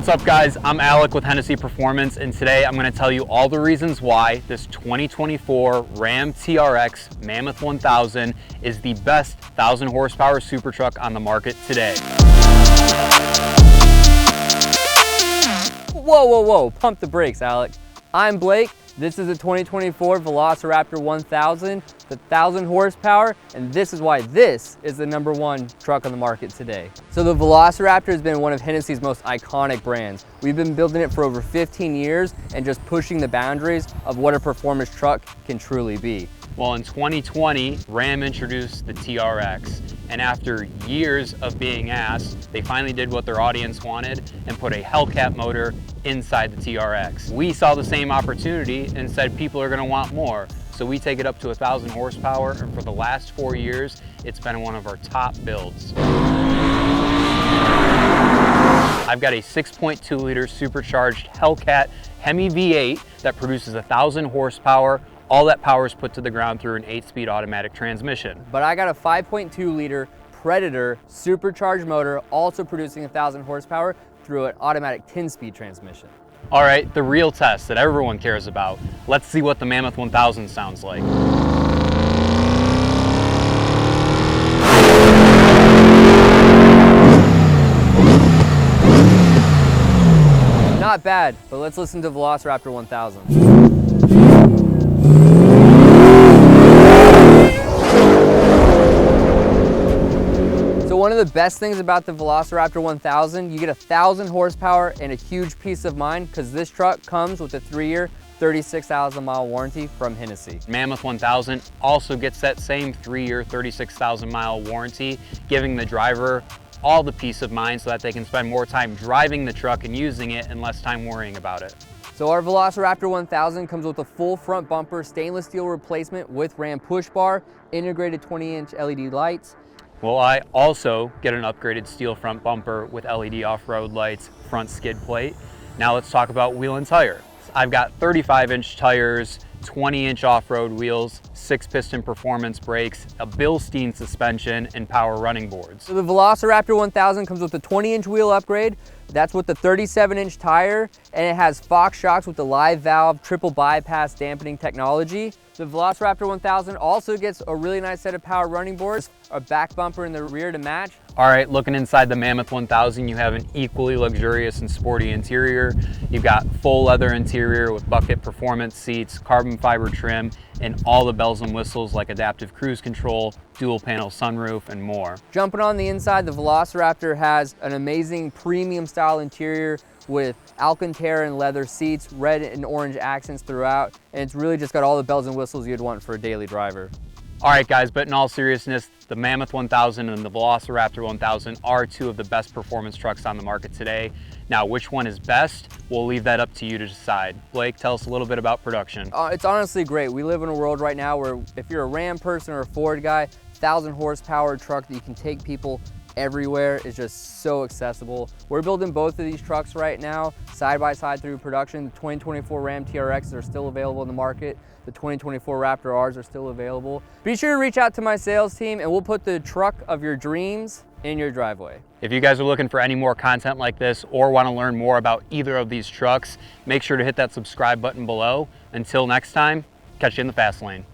What's up guys, I'm Alec with Hennessey Performance, and today I'm going to tell you all the reasons why this 2024 Ram TRX Mammoth 1000 is the best 1000 horsepower super truck on the market today. Whoa, pump the brakes, Alec. I'm Blake. This is a 2024 VelociRaptor 1000, the 1000 horsepower, and this is why this is the #1 truck on the market today. So the VelociRaptor has been one of Hennessey's most iconic brands. We've been building it for over 15 years and just pushing the boundaries of what a performance truck can truly be. Well, in 2020, Ram introduced the TRX, and after years of being asked, they finally did what their audience wanted and put a Hellcat motor inside the TRX. We saw the same opportunity and said people are going to want more, so we take it up to 1000 horsepower, and for the last 4 years, it's been one of our top builds. I've got a 6.2 liter supercharged Hellcat Hemi V8 that produces 1000 horsepower. All that power is put to the ground through an 8-speed automatic transmission. But I got a 5.2 liter Predator supercharged motor, also producing 1000 horsepower through an automatic 10-speed transmission. All right, the real test that everyone cares about. Let's see what the Mammoth 1000 sounds like. Not bad, but let's listen to VelociRaptor 1000. One of the best things about the VelociRaptor 1000, you get 1000 horsepower and a huge peace of mind because this truck comes with a 3-year, 36,000 mile warranty from Hennessey. Mammoth 1000 also gets that same 3-year, 36,000 mile warranty, giving the driver all the peace of mind so that they can spend more time driving the truck and using it and less time worrying about it. So our VelociRaptor 1000 comes with a full front bumper, stainless steel replacement with Ram push bar, integrated 20-inch LED lights. Well, I also get an upgraded steel front bumper with LED off-road lights, front skid plate. Now let's talk about wheel and tire. I've got 35-inch tires, 20-inch off-road wheels, 6-piston performance brakes, a Bilstein suspension, and power running boards. So the VelociRaptor 1000 comes with a 20-inch wheel upgrade. That's with the 37-inch tire, and it has Fox shocks with the live valve triple bypass dampening technology. The VelociRaptor 1000 also gets a really nice set of power running boards, a back bumper in the rear to match. All right, looking inside the Mammoth 1000, you have an equally luxurious and sporty interior. You've got full leather interior with bucket performance seats, carbon fiber trim, and all the bells and whistles like adaptive cruise control, dual panel sunroof, and more. Jumping on the inside, the VelociRaptor has an amazing premium style interior with Alcantara and leather seats, red and orange accents throughout, and it's really just got all the bells and whistles you'd want for a daily driver. All right guys, but in all seriousness, the Mammoth 1000 and the VelociRaptor 1000 are two of the best performance trucks on the market today. Now, which one is best? We'll leave that up to you to decide. Blake, tell us a little bit about production. It's honestly great. We live in a world right now where if you're a Ram person or a Ford guy, 1000 horsepower truck that you can take people everywhere is just so accessible. We're building both of these trucks right now, side by side through production. The 2024 Ram TRXs are still available in the market. The 2024 Raptor Rs are still available. Be sure to reach out to my sales team and we'll put the truck of your dreams in your driveway. If you guys are looking for any more content like this or want to learn more about either of these trucks, make sure to hit that subscribe button below. Until next time, catch you in the fast lane.